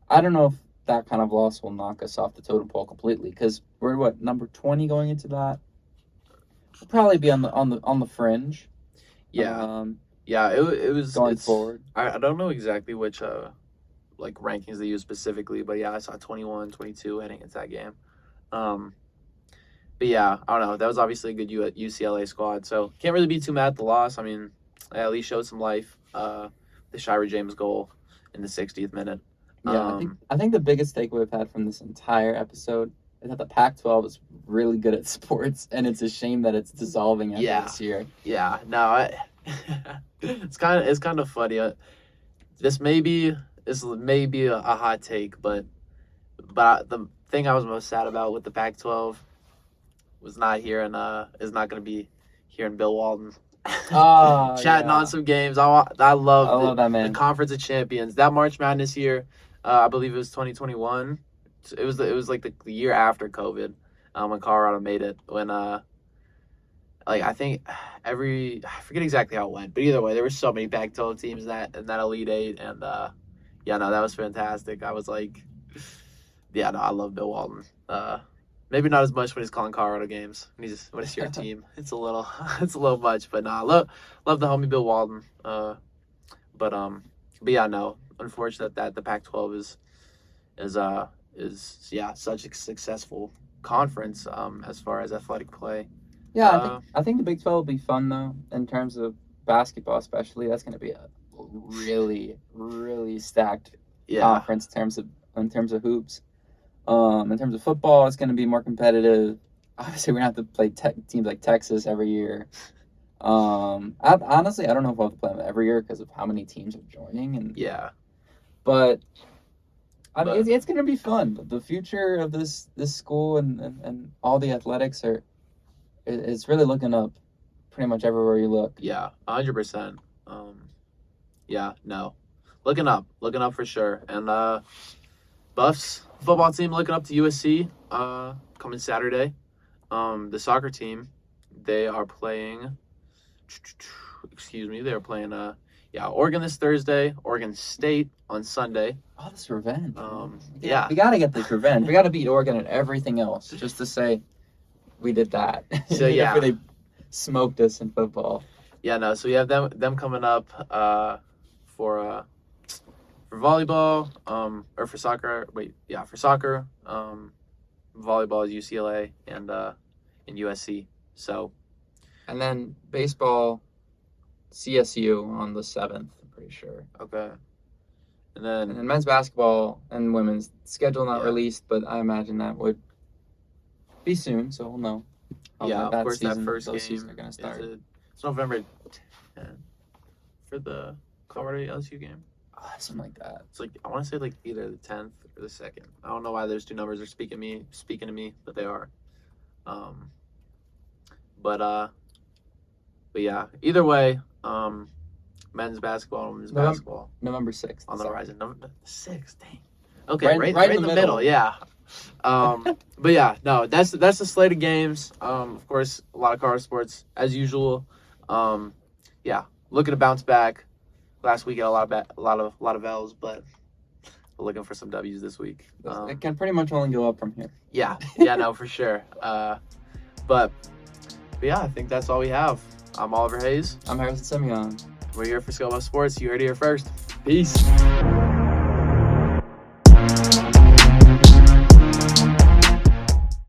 I don't know if that kind of loss will knock us off the totem pole completely because we're number 20 going into that. We'll probably be on the fringe. yeah, yeah. It was going forward. I don't know exactly which like rankings they use specifically, but yeah, I saw 21, 22 heading into that game. But yeah, I don't know. That was obviously a good UCLA squad, so can't really be too mad at the loss. I mean, they at least showed some life. The Shira James goal in the 60th minute. Yeah, I think the biggest takeaway we've had from this entire episode is that the Pac-12 is really good at sports, and it's a shame that it's dissolving after this year. Yeah, no, it's kind of funny. This may be a hot take, but the thing I was most sad about with the Pac-12 was not here and is not going to be here in Bill Walton. Chatting on some games. I love that man. The Conference of Champions. That March Madness year, I believe it was 2021. It was like the year after COVID, when Colorado made it. When I think I forget exactly how it went, but either way, there were so many Pac-12 teams in that Elite Eight, and yeah, no, that was fantastic. I was like, yeah, no, I love Bill Walton. Maybe not as much when he's calling Colorado games. When it's your team, it's a little much. But no, love the homie Bill Walton. But yeah, no. Unfortunate that the Pac-12 is such a successful conference as far as athletic play. Yeah, I think the Big 12 will be fun though in terms of basketball, especially. That's going to be a really, really stacked conference in terms of hoops. In terms of football, it's going to be more competitive. Obviously, we're going to have to play teams like Texas every year. Honestly, I don't know if we'll have to play them every year because of how many teams are joining. But I mean, it's going to be fun. The future of this school and all the athletics it's really looking up pretty much everywhere you look. Yeah, 100%. Yeah, no, looking up for sure. And Buffs football team looking up to USC coming Saturday. The soccer team, they are playing. They are playing. Oregon this Thursday. Oregon State on Sunday. Oh, this revenge. Yeah, we gotta get this revenge. We gotta beat Oregon and everything else just to say we did that. So yeah, they smoked us in football. Yeah, no. So we have them coming up for volleyball, or for soccer. For soccer, volleyball is UCLA and USC. So, and then baseball, CSU on the 7th. I'm pretty sure. Okay. And then men's basketball and women's schedule not released, but I imagine that would be soon, so we'll know. Of course, that first those game seasons are gonna start. It's November 10th for the Colorado LSU game. Something like that. It's like I want to say like either the 10th or the 2nd. I don't know why those two numbers are speaking to me, but they are. But yeah. Either way, men's basketball, women's basketball. November 6th on the horizon. November 6th. Dang. Okay, right in the middle. Yeah. But yeah, no, that's the slate of games. Of course, a lot of Colorado sports as usual. Yeah, looking to bounce back. Last week, got a lot of L's, but we're looking for some W's this week. It can pretty much only go up from here. Yeah, no, for sure. But yeah, I think that's all we have. I'm Oliver Hayes. I'm Harrison Simeon. We're here for Skill Up Sports. You heard it here first. Peace.